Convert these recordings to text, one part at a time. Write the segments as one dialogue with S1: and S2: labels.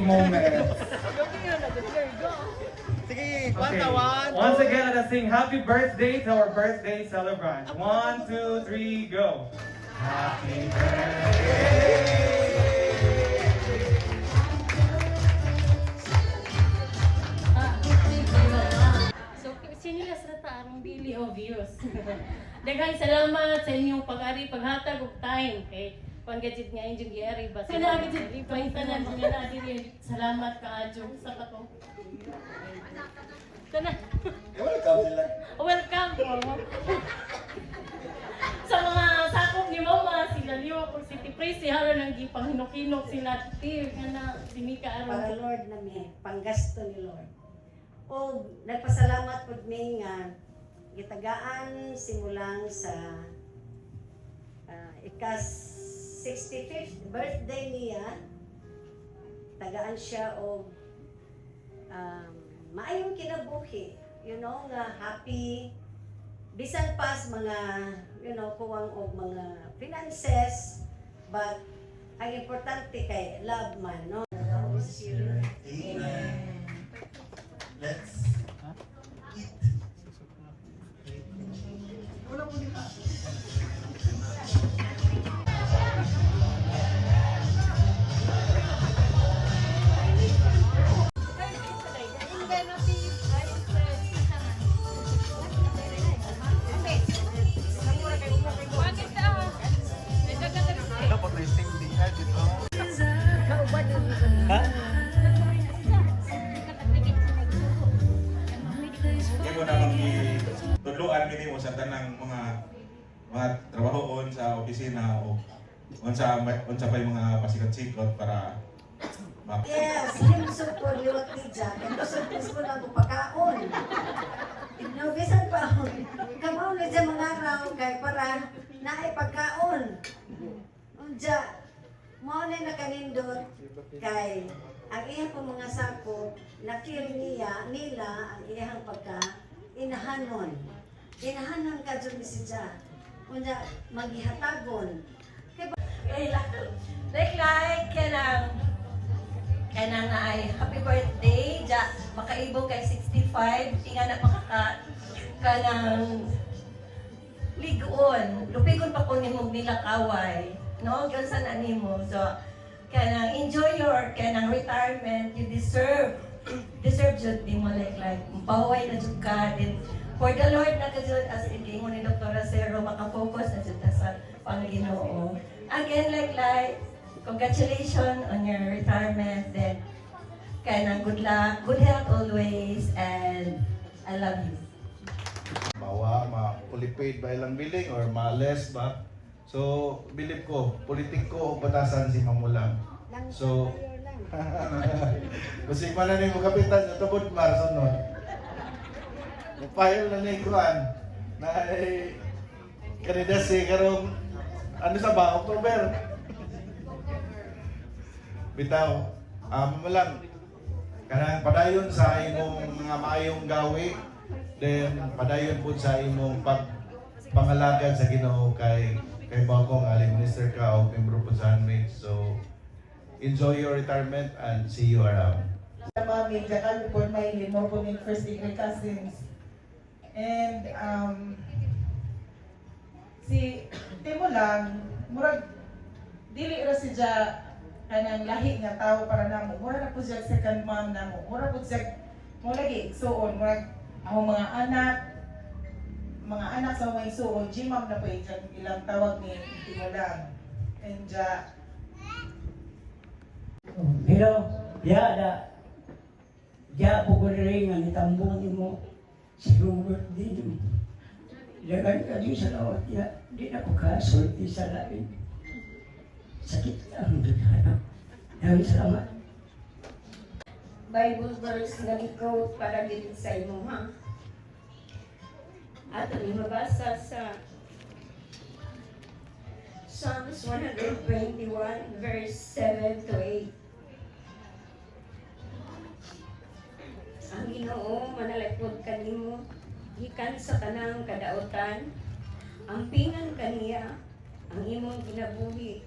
S1: moments.
S2: Sige,
S1: Okay.
S2: one.
S1: Once again, let us sing happy birthday to our birthday celebrant. 1, 2, 3, go. Happy
S3: So, sinilas na taarong bili obvious. Daghang salamat sa inyong pag-ari, paghatag og time kay panggadget nga inyong giari ba. Sana gadget paintanan mga na diri. Salamat kaadyo sa kato. Sana.
S2: Welcome sila.
S3: Welcome po. Sa mga sakop ni Mama, sila Liwa po si Tipres, si Haro nang gipanghinok-hinok sila Tir, nga na sinika
S4: Para
S3: aron.
S4: Lord na may panggasto ni Lord. O nagpasalamat po mi nga gitagaan simulang sa ikas 65th birthday niya. Tagaan siya o maayong kinabuhi. You know, nga happy. Bisan pas mga, you know, kuwang og mga finances. But ang importante kay love man, no? The Holy Spirit.
S2: Amen. Let's eat. Wala po din dapat na yung di edit. Ha?
S5: Hindi mo na magtudluan kini mo sa tanang mga trabahoon sa opisina o unsa pa yung mga pasikat-sikot para
S4: Yes, yung support liwat ni Jack. Ang surprise ko lang kung pagkaon. Ignobisan pa ako. Kamaw na dyan mga araw kay para naay pagkaon. Unja, mo na nakanindot kay ang iyang po mga sako, na-feel nila ang iyang inahanon. Inahanon ka dyan ni si Jack. Unja, maghihatagon.
S6: Kaya na ay happy birthday, ja, makaibog kay 65, tinga na kanang ligon, lupikon pa ko ni mong nilakaway, no? Yun sa nanimo. So, kanang enjoy your kanang retirement, you deserve jud di mo like, pahuway na jud ka, din for the Lord na ka jud as ingon ni Dr. Acero, makafocus na jud ta sa Panginoon. Again, like, congratulations on your retirement. Then, kaya good luck, good health always, and I love you.
S7: Bawa, ma-fully-paid ba ilang billing or ma-less ba? So, believe ko, politiko o batasan si Mamulang. So, kasi man na ni mo kapitan sa tubod mar sunod. Nag-file na ni Kuan na kandidacy karong ano sa ba? October. Bitaw, mo lang kanang padayon sa imong mga maayong gawi, then padayon po sa imong pangalagad sa Ginoo kay Bako nga minister ka o membro po sa handmaid. So enjoy your retirement and see you around.
S8: Mami, Jacal po may more po ng first degree cousins. And si Timo lang, murag dili ra si Ja kanang lahi nga tao para namo. Mura na po siya second mom namo. Mura po siya mo lagi igsuon, murag ako mga anak sa mga igsuon, G-mom na po ilang tawag ni Timo lang. And Ja
S9: Hello, ya po ko rin nga nitambong mo siguro birthday mo. Ilagan ka din sa lawat, di na ko kasulti sa lain. Sakit ang dudana. Dahil salamat.
S4: Bible verse na ikaw para din sa imo, ha? At ang mabasa sa Psalms 121 verse 7 to 8. Ang Ginoo manalipod kanimo gikan sa kanang kadaotan, ampingan kaniya ang imong kinabuhi.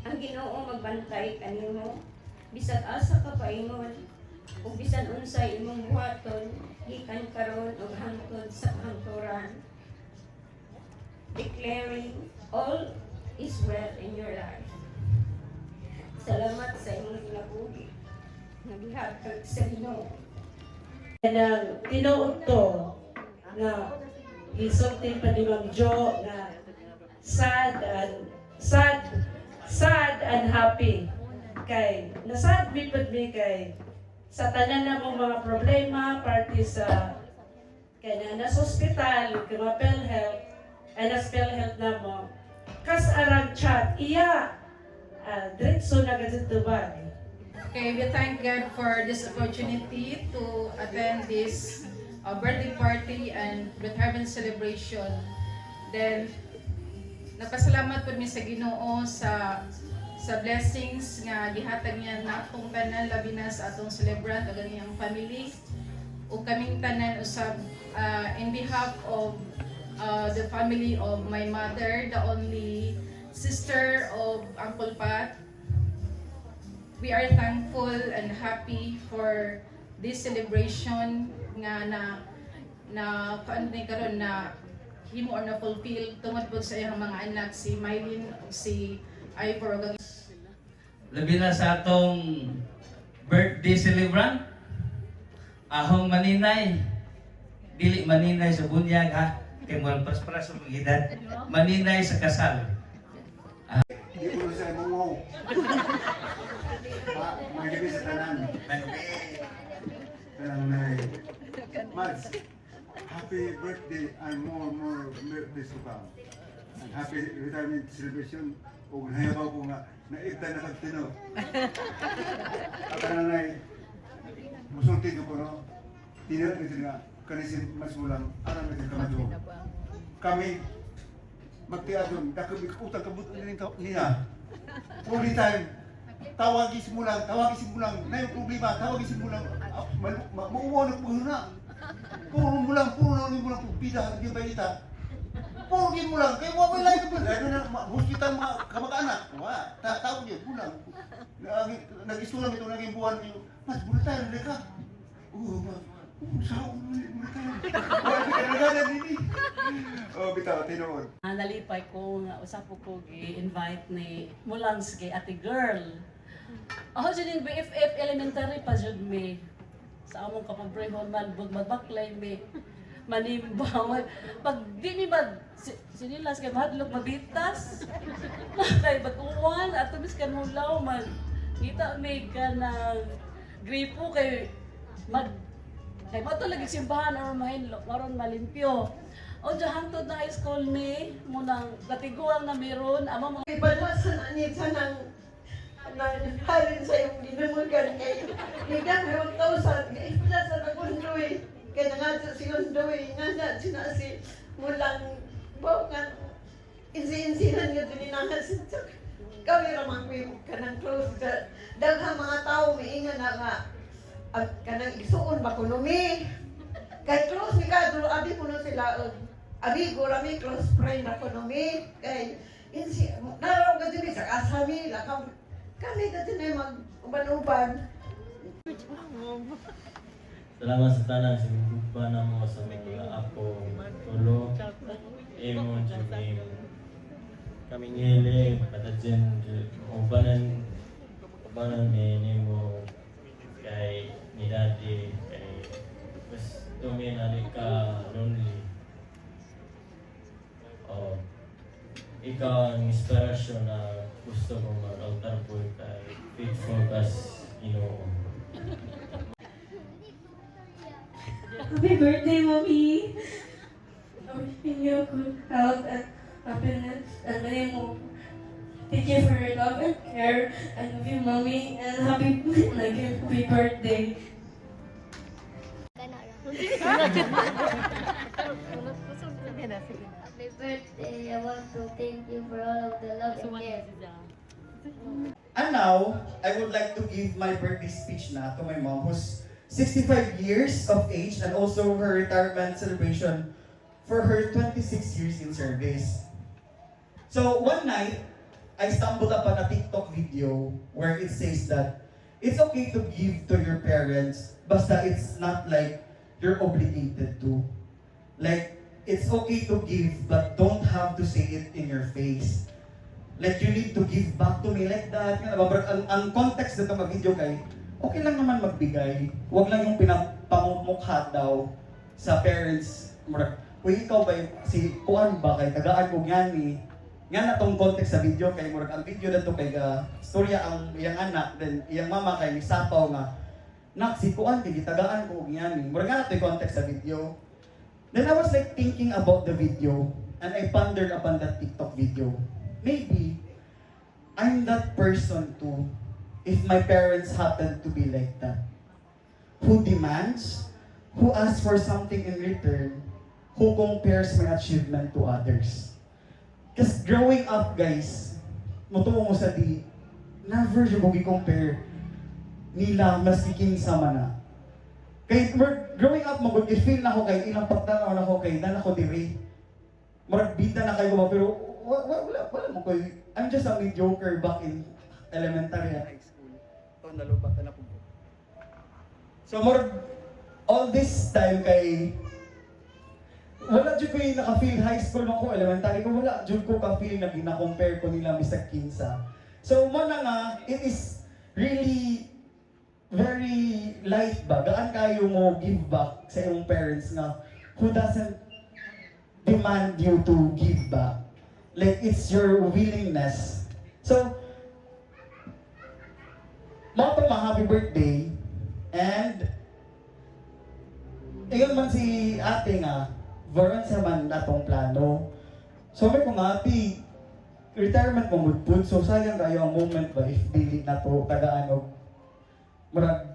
S4: Ang Ginoo magbantay kanimo
S6: Bisag asa ka paingon, ug bisan unsay imong buhaton, gikan karon ug hangtod sa hangturan. Declaring all is well in your life. Salamat sa imong ginabuhi. Nagihatag sa Ginoo.
S10: Kanang tinuod to nga isulti pa ni Ma'am Jo na sad and happy. Kay nasad mi pud mi kay sa tanan na mong mga problema party sa kay na sa ospital kay mga PhilHealth and as PhilHealth na mo kas arang chat iya diretso na gadto ba.
S8: Okay, we thank God for this opportunity to attend this birthday party and retirement celebration. Then, napasalamat po mi sa Ginoo sa blessings nga gihatag niya na atong tanan labi na sa atong celebrant ug ang iyang family ug kaming tanan usab in behalf of the family of my mother, the only sister of Uncle Pat. We are thankful and happy for this celebration nga na karon na himo or na fulfill tungod po sa iyang mga anak si Mylene ug si Ivor ug
S11: labi na sa atong birthday celebrant ahong maninay dili maninay sa bunyag ha kay mo para sa edad maninay sa kasal.
S2: Hindi ko sa mo. Magabi sa tanan. Mads, happy birthday and more birthdays to come. And happy retirement celebration. O nahibaw ko nga, naibta na kagtino. At nanay, musulti ko no, tinirap nito nga, kanisin mas mulang, aram nito kamadyo. Kami, magtiadyon, utang kabut niya. Fully time, tawagin simulang, na yung problema, tawagin simulang, mauwa na po na. Puro na mulang, bida, hindi ba ita? Puro mo lang, kaya wala lang ito. Lalo na, hospital mga kamag-anak. Tawag niya, bulang. Nag-isulang ito, naging buwan niyo. Mas, bulan tayo, nalay ka. Saan bulan tayo? Wala ka nagana nini. Bitaw, tinood.
S10: Nalipay ko nga usap ko gi-invite ni Mulans kay ate girl. Ako dyan yung BFF elementary pa dyan mi. Sa among kapabrehon man, magbaklay mi. Manimbaw. Pag di mi sinilas kay mahadlok mabitas. Kay baguan at tumis kan hulaw man. Kita mi ka ng gripo kay kay mo lagi simbahan or maron malimpyo. O dyan hangtod na high school ni munang katiguang na meron ama mga
S6: Ibalasan na niya ng halin sa iyong ginamulgan kay higang 1,000 kay ibalasan na kundoy kay nangadya si kundoy nga sinasi mulang bawang insi-insinan nga dininahan sa kami ramang ka ng close ka daghang mga tao miingan na nga kanang isuon ba kunumi kay close mi ka dulo abi mo na sila amigo rami close friend na kunumi kay insi naraw ka din sa kasami lakam kami ka din mag-uban-uban.
S12: Salamat sa tanan sa grupa na mo sa mga apo tulo imo jud kami ngili patadjen ubanan ni mo kay ni dati kay mas tuminali ka lonely ikaw ang inspirasyon na gusto kong mag-altar po kay faithful as Ginoo.
S10: Happy birthday, Mommy! Wishing you good health and happiness and many more. Thank you for your love and care. I love you, Mommy, and happy birthday.
S13: Happy birthday. I want to thank you for all of the love and care.
S2: And now, I would like to give my birthday speech na to my mom who's 65 years of age and also her retirement celebration for her 26 years in service. So one night, I stumbled upon a TikTok video where it says that
S14: it's okay to give to your parents, basta it's not like you're obligated to. Like, it's okay to give, but don't have to say it in your face. Like, you need to give back to me like that. Ang context nito mag-video kay, okay lang naman magbigay. Huwag lang yung pinapamumukha daw sa parents. Uy, ikaw ba si Kuan ba kay tagaan ko nga ni nga na tong context sa video kay murag ang video na to kay storya ang iyang anak then iyang mama kay ni sapaw nga nak si Kuan kay gitagaan ko nga ni murag nga na to context sa video. Then I was like thinking about the video and I pondered upon that TikTok video. Maybe I'm that person too if my parents happen to be like that. Who demands, who asks for something in return, who compares my achievement to others. Because growing up, guys, mutuo mo sa di, never yung compare nila masiking sa mana. Kaya growing up, mag-feel na ako kay ilang pagtanaw na ako kay dan ako diri. Bida na kayo ba, pero wala mo ko. I'm just a mediocre back in elementary and high school. Ito, nalubak na po. So, all this time kay wala jud ko yung naka-feel high school ako, elementary ko, wala jud ko ka-feel na gina-compare ko nila Mr. Kinsa. So, mo na nga, it is really very light ba? Gaan kayo mo give back sa iyong parents na who doesn't demand you to give back. Like, it's your willingness. So, mga happy birthday, and ayun man si ate nga, varan sa man natong plano. So may kung ate, retirement mo magpud, so sayang kayo ang moment ba if dili na to tagaan og murag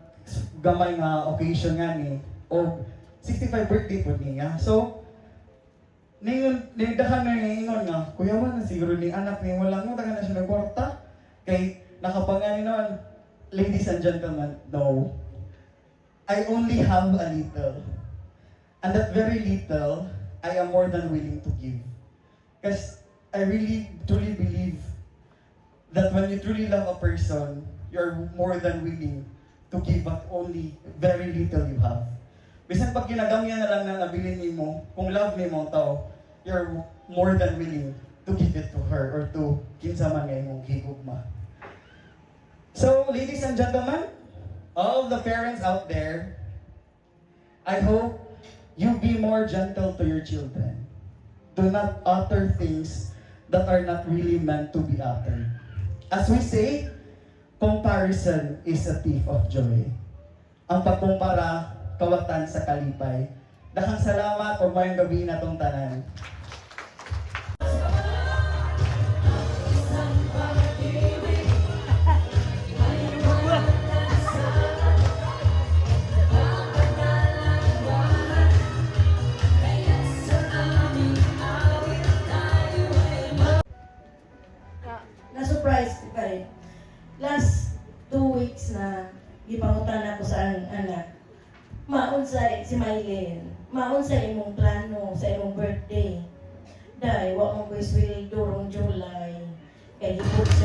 S14: gamay nga occasion nga ni o 65 birthday po niya. So ningon nidahan na ningon nga kuya man siguro ni anak ni wala mo taga na siya nagporta kay nakapangani naman. Ladies and gentlemen, no, I only have a little. And that very little, I am more than willing to give. Because I really, truly believe that when you truly love a person, you're more than willing to give but only very little you have. Bisan pag ginagamyan na lang na nabilin mo, kung love ni mo tao, you're more than willing to give it to her or to kinsa man nga imong higugma. So, ladies and gentlemen, all the parents out there, I hope you be more gentle to your children. Do not utter things that are not really meant to be uttered. As we say, comparison is a thief of joy. Ang pagkumpara, kawatan sa kalipay. Daghang salamat o mayong gabi na tong tanan.
S6: Na-surprise ko kayo. Last 2 weeks na gipangutan ako sa anak. Maon sa si Mylene. Maon sa imong plano sa imong birthday. Dahil wa mo ko sweldo rong July. Kaya gipod sa